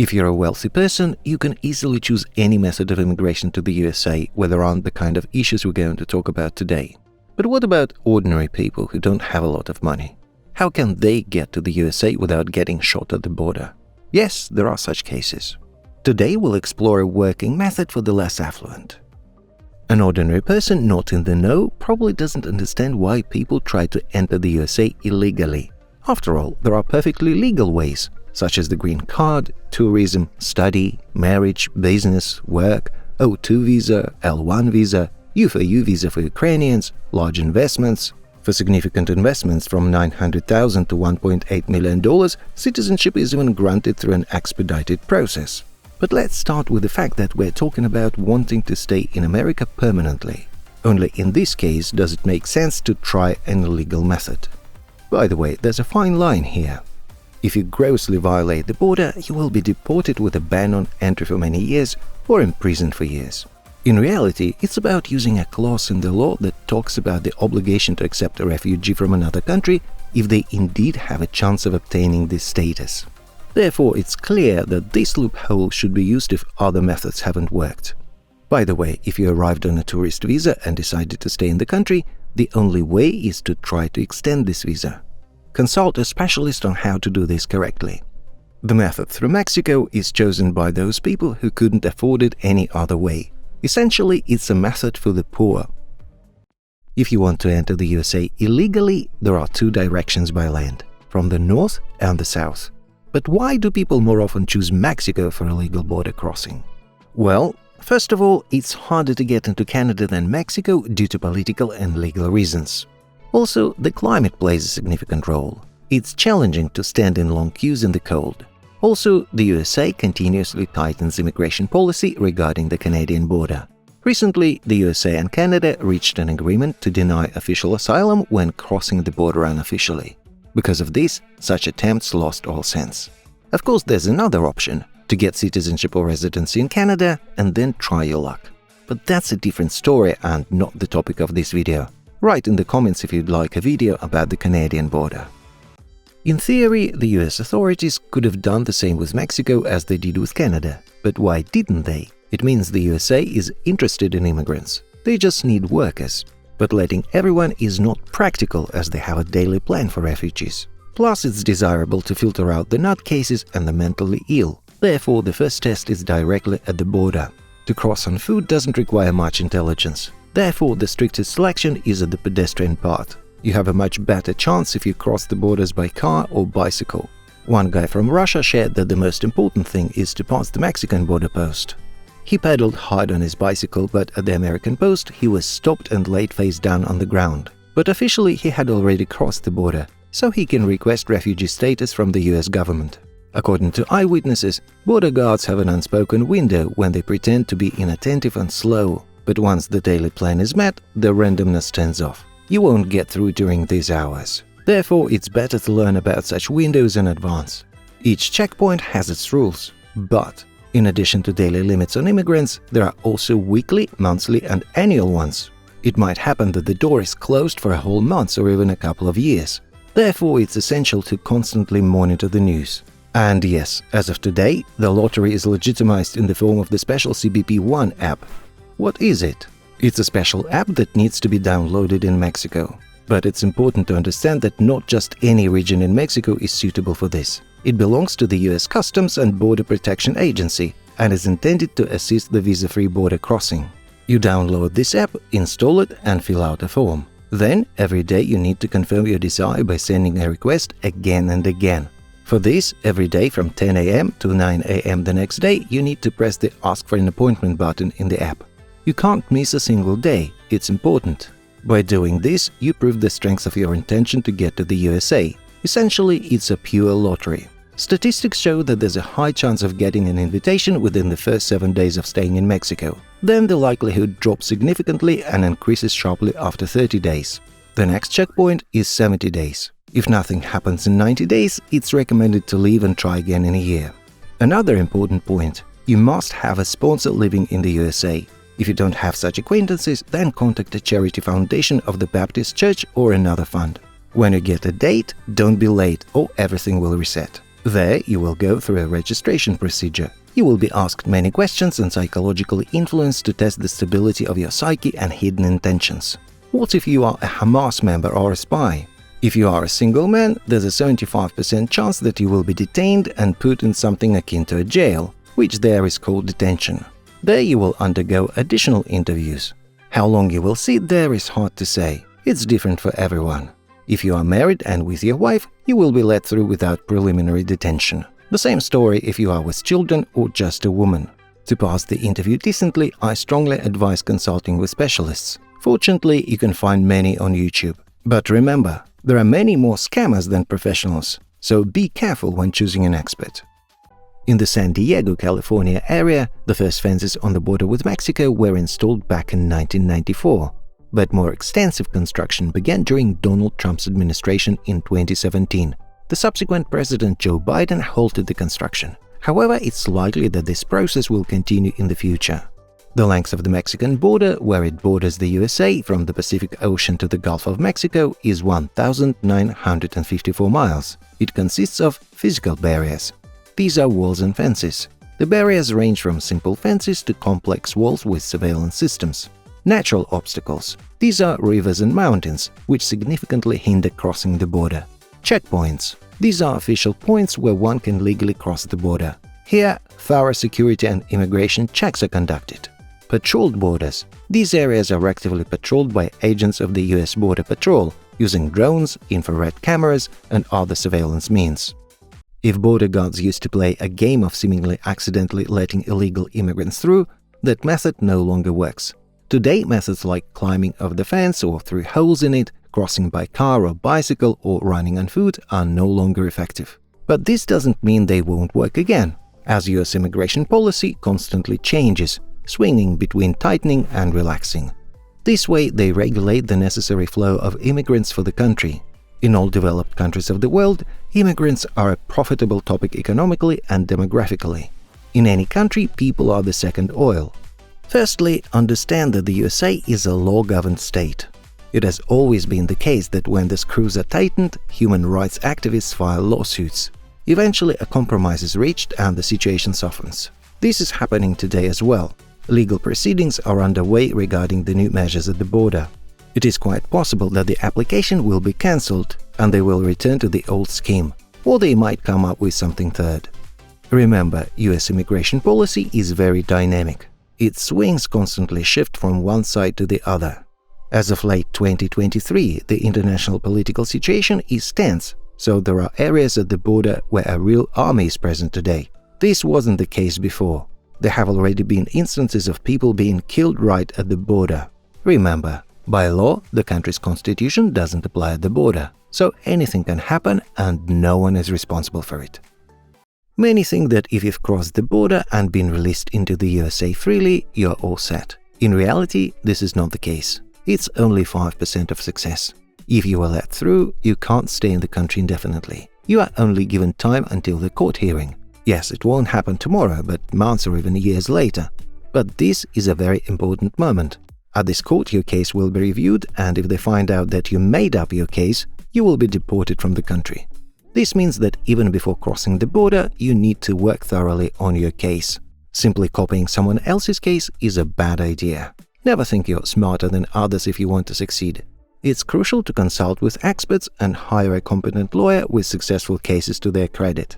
If you're a wealthy person, you can easily choose any method of immigration to the USA where there aren't the kind of issues we're going to talk about today. But what about ordinary people who don't have a lot of money? How can they get to the USA without getting shot at the border? Yes, there are such cases. Today we'll explore a working method for the less affluent. An ordinary person not in the know probably doesn't understand why people try to enter the USA illegally. After all, there are perfectly legal ways, such as the green card, tourism, study, marriage, business, work, O2 visa, L1 visa, U4U visa for Ukrainians, large investments. For significant investments from $900,000 to $1.8 million, citizenship is even granted through an expedited process. But let's start with the fact that we're talking about wanting to stay in America permanently. Only in this case does it make sense to try an illegal method. By the way, there's a fine line here. If you grossly violate the border, you will be deported with a ban on entry for many years or imprisoned for years. In reality, it's about using a clause in the law that talks about the obligation to accept a refugee from another country if they indeed have a chance of obtaining this status. Therefore, it's clear that this loophole should be used if other methods haven't worked. By the way, if you arrived on a tourist visa and decided to stay in the country, the only way is to try to extend this visa. Consult a specialist on how to do this correctly. The method through Mexico is chosen by those people who couldn't afford it any other way. Essentially, it's a method for the poor. If you want to enter the USA illegally, there are two directions by land, from the north and the south. But why do people more often choose Mexico for illegal border crossing? Well, first of all, it's harder to get into Canada than Mexico due to political and legal reasons. Also, the climate plays a significant role. It's challenging to stand in long queues in the cold. Also, the USA continuously tightens immigration policy regarding the Canadian border. Recently, the USA and Canada reached an agreement to deny official asylum when crossing the border unofficially. Because of this, such attempts lost all sense. Of course, there's another option – to get citizenship or residency in Canada and then try your luck. But that's a different story and not the topic of this video. Write in the comments if you'd like a video about the Canadian border. In theory, the US authorities could have done the same with Mexico as they did with Canada. But why didn't they? It means the USA is interested in immigrants. They just need workers. But letting everyone is not practical as they have a daily plan for refugees. Plus, it's desirable to filter out the nutcases and the mentally ill. Therefore, the first test is directly at the border. To cross on foot doesn't require much intelligence. Therefore, the strictest selection is at the pedestrian part. You have a much better chance if you cross the borders by car or bicycle. One guy from Russia shared that the most important thing is to pass the Mexican border post. He pedaled hard on his bicycle, but at the American post he was stopped and laid face down on the ground. But officially he had already crossed the border, so he can request refugee status from the US government. According to eyewitnesses, border guards have an unspoken window when they pretend to be inattentive and slow. But once the daily plan is met, the randomness turns off. You won't get through during these hours. Therefore, it's better to learn about such windows in advance. Each checkpoint has its rules, but in addition to daily limits on immigrants, there are also weekly, monthly and annual ones. It might happen that the door is closed for a whole month or even a couple of years. Therefore, it's essential to constantly monitor the news. And yes, as of today, the lottery is legitimized in the form of the special CBP-1 app. What is it? It's a special app that needs to be downloaded in Mexico. But it's important to understand that not just any region in Mexico is suitable for this. It belongs to the US Customs and Border Protection Agency and is intended to assist the visa-free border crossing. You download this app, install it and fill out a form. Then, every day you need to confirm your desire by sending a request again and again. For this, every day from 10 a.m. to 9 a.m. the next day, you need to press the Ask for an Appointment button in the app. You can't miss a single day, it's important. By doing this, you prove the strength of your intention to get to the USA. Essentially, it's a pure lottery. Statistics show that there's a high chance of getting an invitation within the first 7 days of staying in Mexico. Then the likelihood drops significantly and increases sharply after 30 days. The next checkpoint is 70 days. If nothing happens in 90 days, it's recommended to leave and try again in a year. Another important point: you must have a sponsor living in the USA. If you don't have such acquaintances, then contact a charity foundation of the Baptist Church or another fund. When you get a date, don't be late or everything will reset. There, you will go through a registration procedure. You will be asked many questions and psychologically influenced to test the stability of your psyche and hidden intentions. What if you are a Hamas member or a spy? If you are a single man, there's a 75% chance that you will be detained and put in something akin to a jail, which there is called detention. There you will undergo additional interviews. How long you will sit there is hard to say. It's different for everyone. If you are married and with your wife, you will be let through without preliminary detention. The same story if you are with children or just a woman. To pass the interview decently, I strongly advise consulting with specialists. Fortunately, you can find many on YouTube. But remember, there are many more scammers than professionals, so be careful when choosing an expert. In the San Diego, California area, the first fences on the border with Mexico were installed back in 1994. But more extensive construction began during Donald Trump's administration in 2017. The subsequent President Joe Biden halted the construction. However, it's likely that this process will continue in the future. The length of the Mexican border, where it borders the USA from the Pacific Ocean to the Gulf of Mexico, is 1,954 miles. It consists of physical barriers. These are walls and fences. The barriers range from simple fences to complex walls with surveillance systems. Natural obstacles. These are rivers and mountains, which significantly hinder crossing the border. Checkpoints. These are official points where one can legally cross the border. Here, thorough security and immigration checks are conducted. Patrolled borders. These areas are actively patrolled by agents of the US Border Patrol, using drones, infrared cameras, and other surveillance means. If border guards used to play a game of seemingly accidentally letting illegal immigrants through, that method no longer works. Today, methods like climbing over the fence or through holes in it, crossing by car or bicycle, or running on foot are no longer effective. But this doesn't mean they won't work again, as US immigration policy constantly changes, swinging between tightening and relaxing. This way, they regulate the necessary flow of immigrants for the country. In all developed countries of the world, immigrants are a profitable topic economically and demographically. In any country, people are the second oil. Firstly, understand that the USA is a law-governed state. It has always been the case that when the screws are tightened, human rights activists file lawsuits. Eventually, a compromise is reached and the situation softens. This is happening today as well. Legal proceedings are underway regarding the new measures at the border. It is quite possible that the application will be cancelled and they will return to the old scheme, or they might come up with something third. Remember, US immigration policy is very dynamic. Its swings constantly shift from one side to the other. As of late 2023, the international political situation is tense, so there are areas at the border where a real army is present today. This wasn't the case before. There have already been instances of people being killed right at the border. Remember, by law, the country's constitution doesn't apply at the border, so anything can happen and no one is responsible for it. Many think that if you've crossed the border and been released into the USA freely, you're all set. In reality, this is not the case. It's only 5% of success. If you are let through, you can't stay in the country indefinitely. You are only given time until the court hearing. Yes, it won't happen tomorrow, but months or even years later. But this is a very important moment. At this court, your case will be reviewed, and if they find out that you made up your case, you will be deported from the country. This means that even before crossing the border, you need to work thoroughly on your case. Simply copying someone else's case is a bad idea. Never think you're smarter than others if you want to succeed. It's crucial to consult with experts and hire a competent lawyer with successful cases to their credit.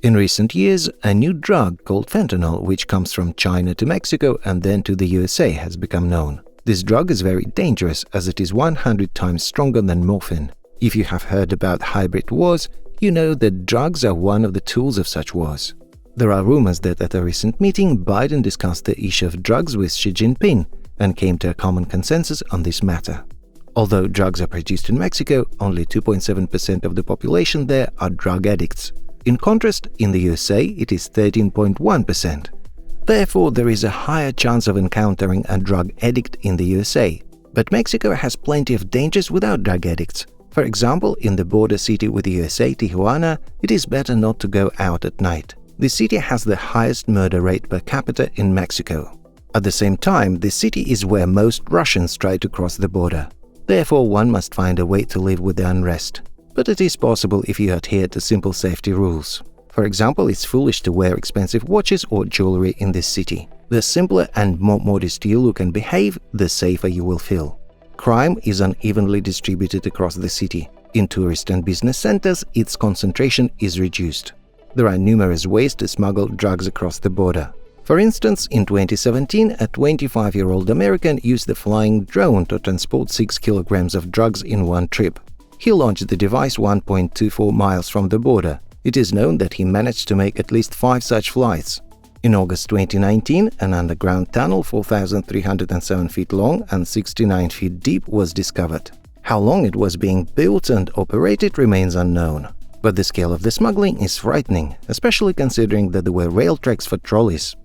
In recent years, a new drug called fentanyl, which comes from China to Mexico and then to the USA, has become known. This drug is very dangerous as it is 100 times stronger than morphine. If you have heard about hybrid wars, you know that drugs are one of the tools of such wars. There are rumors that at a recent meeting, Biden discussed the issue of drugs with Xi Jinping and came to a common consensus on this matter. Although drugs are produced in Mexico, only 2.7% of the population there are drug addicts. In contrast, in the USA, it is 13.1%. Therefore, there is a higher chance of encountering a drug addict in the USA. But Mexico has plenty of dangers without drug addicts. For example, in the border city with the USA, Tijuana, it is better not to go out at night. The city has the highest murder rate per capita in Mexico. At the same time, the city is where most Russians try to cross the border. Therefore, one must find a way to live with the unrest. But it is possible if you adhere to simple safety rules. For example, it's foolish to wear expensive watches or jewelry in this city. The simpler and more modest you look and behave, the safer you will feel. Crime is unevenly distributed across the city. In tourist and business centers, its concentration is reduced. There are numerous ways to smuggle drugs across the border. For instance, in 2017, a 25-year-old American used the flying drone to transport 6 kilograms of drugs in one trip. He launched the device 1.24 miles from the border. It is known that he managed to make at least 5 such flights. In August 2019, an underground tunnel 4,307 feet long and 69 feet deep was discovered. How long it was being built and operated remains unknown. But the scale of the smuggling is frightening, especially considering that there were rail tracks for trolleys.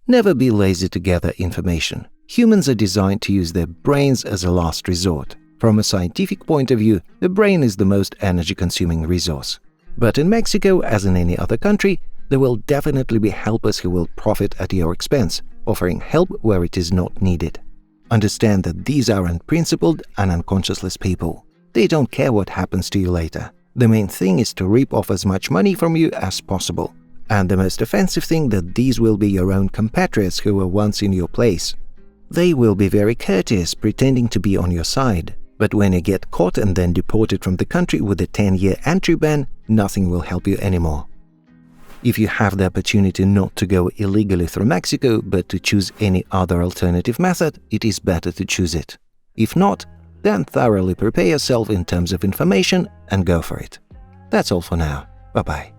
Never be lazy to gather information. Humans are designed to use their brains as a last resort. From a scientific point of view, the brain is the most energy-consuming resource. But in Mexico, as in any other country, there will definitely be helpers who will profit at your expense, offering help where it is not needed. Understand that these are unprincipled and unconscienceless people. They don't care what happens to you later. The main thing is to reap off as much money from you as possible. And the most offensive thing that these will be your own compatriots who were once in your place. They will be very courteous, pretending to be on your side. But when you get caught and then deported from the country with a 10-year entry ban, nothing will help you anymore. If you have the opportunity not to go illegally through Mexico, but to choose any other alternative method, it is better to choose it. If not, then thoroughly prepare yourself in terms of information and go for it. That's all for now. Bye-bye.